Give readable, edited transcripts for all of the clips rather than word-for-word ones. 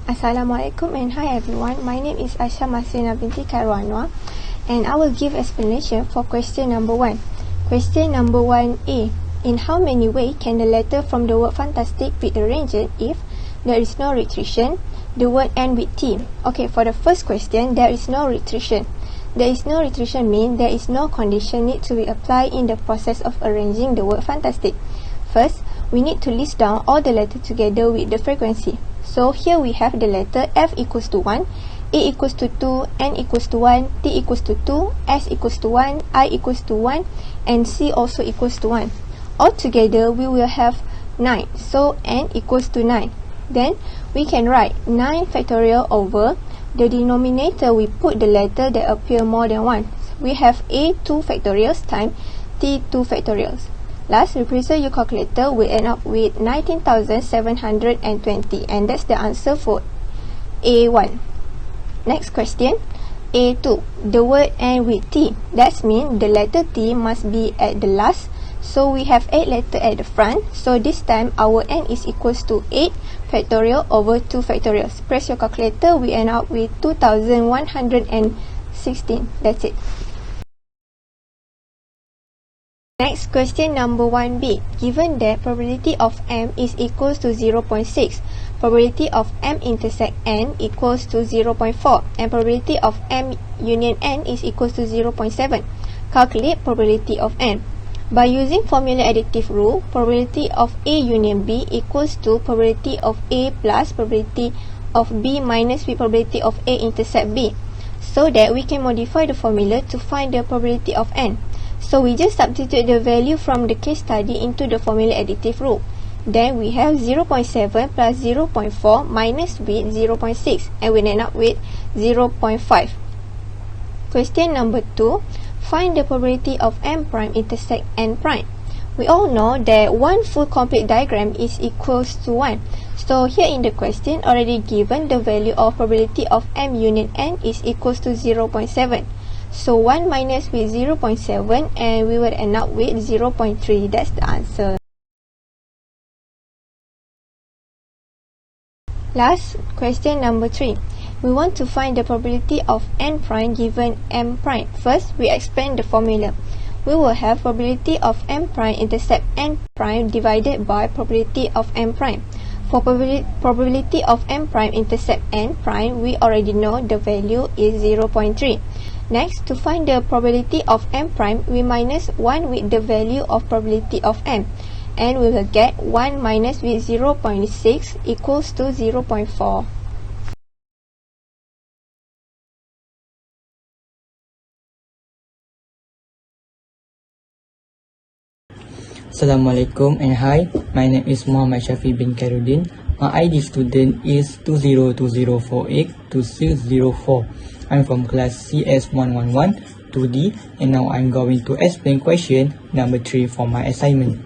Assalamualaikum and hi everyone. My name is Asha Masrina binti Karwanwa and I will give explanation for question number 1. Question number 1A. In how many ways can the letter from the word fantastic be arranged if there is no restriction, the word end with T? Okay, for the first question, there is no restriction. There is no restriction means there is no condition need to be applied in the process of arranging the word fantastic. First, we need to list down all the letters together with the frequency. So here we have the letter F equals to 1, A equals to 2, N equals to 1, T equals to 2, S equals to 1, I equals to 1, and C also equals to 1. Altogether, we will have 9. So N equals to 9. Then, we can write 9 factorial over the denominator. We put the letter that appear more than 1. We have A 2 factorials times T 2 factorials. Last, represent your calculator will end up with 19,720, and that's the answer for A1. Next question, A2. The word end with T. That means the letter T must be at the last. So we have 8 letters at the front. So this time our n is equals to 8 factorial over 2 factorials. Press your calculator, we end up with 2,116. That's it. Next question number 1B. Given that probability of M is equals to 0.6, probability of M intersect N equals to 0.4, and probability of M union N is equals to 0.7. Calculate probability of N. By using formula additive rule, probability of A union B equals to probability of A plus probability of B minus probability of A intersect B, so that we can modify the formula to find the probability of N. So we just substitute the value from the case study into the formula additive rule. Then we have 0.7 plus 0.4 minus with 0.6, and we end up with 0.5. Question number 2. Find the probability of M prime intersect N prime. We all know that one full complete diagram is equals to 1. So here in the question already given the value of probability of M union N is equals to 0.7. So 1 minus with 0.7 and we will end up with 0.3. That's the answer. Last, question number 3. We want to find the probability of N prime given M prime. First, we expand the formula. We will have probability of M prime intercept N prime divided by probability of M prime. For probability of M prime intercept N prime, we already know the value is 0.3. Next, to find the probability of M prime, we minus 1 with the value of probability of M, and we will get 1 minus with 0.6 equals to 0.4. Assalamualaikum and hi, my name is Muhammad Shafi bin Karudin. My ID student is 2020482604. I'm from class CS111 2D, and now I'm going to explain question number 3 for my assignment.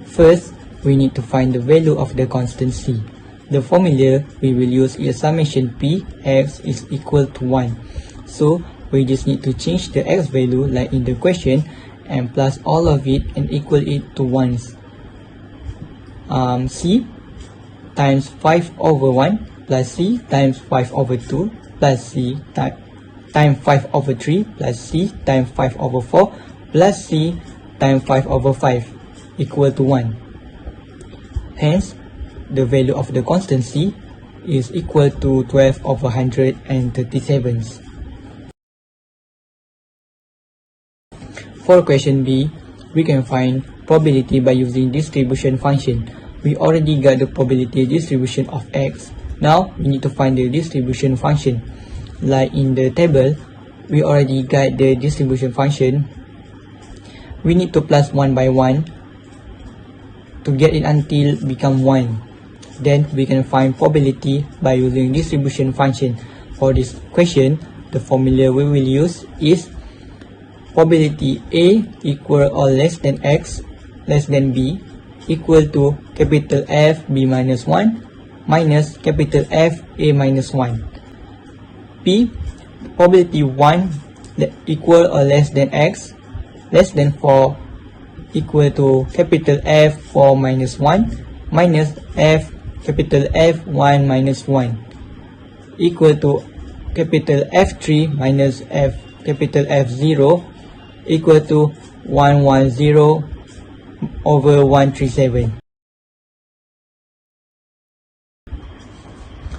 First, we need to find the value of the constant C. The formula we will use is summation P x is equal to 1. So we just need to change the x value like in the question and plus all of it and equal it to 1s. C times 5 over 1 plus C times 5 over 2 plus C times 5 over 3 plus C times 5 over 4 plus C times 5 over 5 equal to 1. Hence, the value of the constant C is equal to 12 over 137. For question B, we can find probability by using distribution function. We already got the probability distribution of x. Now, we need to find the distribution function. Like in the table, we already got the distribution function. We need to plus 1 by 1 to get it until become 1. Then we can find probability by using distribution function. For this question, the formula we will use is probability A equal or less than x less than b equal to capital F b minus 1 minus capital F a minus 1. P, probability 1 equal or less than x less than 4 equal to capital F 4 minus 1 minus F capital F 1 minus 1. equal to capital F3 minus capital F0 equal to 110 over 137.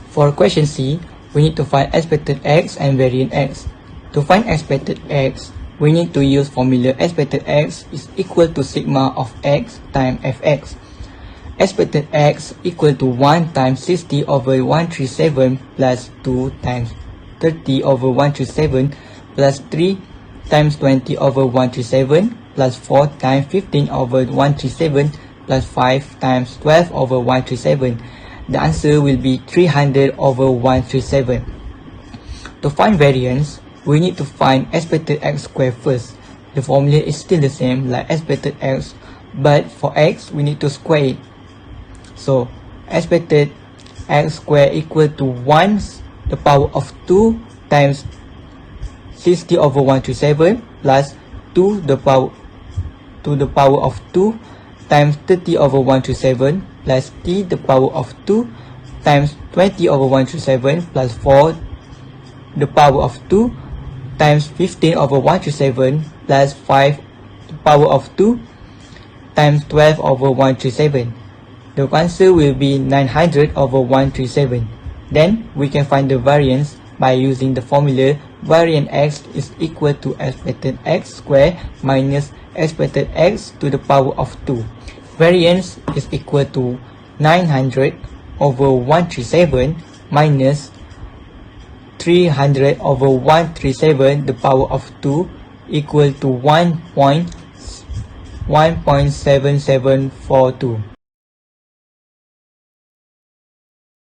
For question C, we need to find expected x and variant x. To find expected x, we need to use formula expected x is equal to sigma of x times fx. Expected x equal to 1 times 60 over 137 plus 2 times 30 over 137 plus 3 times 20 over 137 plus 4 times 15 over 137 plus 5 times 12 over 137. The answer will be 300 over 137. To find variance, we need to find expected x squared first. The formula is still the same like expected x, but for x, we need to square it. So, expected x squared equal to 1 the power of 2 times 60 over 137 plus 2 the power of 2 times 30 over 137 plus t the power of 2 times 20 over 137 plus 4 the power of 2 times 15 over 137 plus 5 the power of 2 times 12 over 137. The answer will be 900 over 137. Then we can find the variance by using the formula variant x is equal to expected x squared minus expected x to the power of 2. Variance is equal to 900 over 137 minus 300 over 137 the power of 2 equal to 1.7742.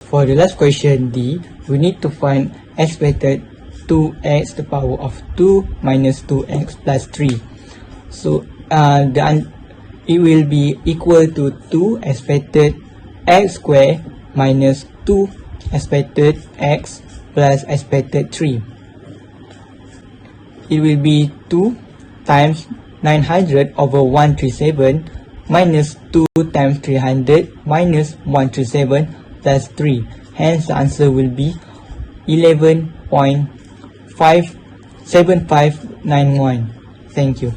For the last question D, we need to find expected 2x to the power of 2 minus 2x plus 3. So it will be equal to 2 expected x squared minus 2 expected x plus expected 3. It will be 2 times 900 over 137 minus 2 times 300 minus 137 plus 3. Hence the answer will be 11.7591. Thank you.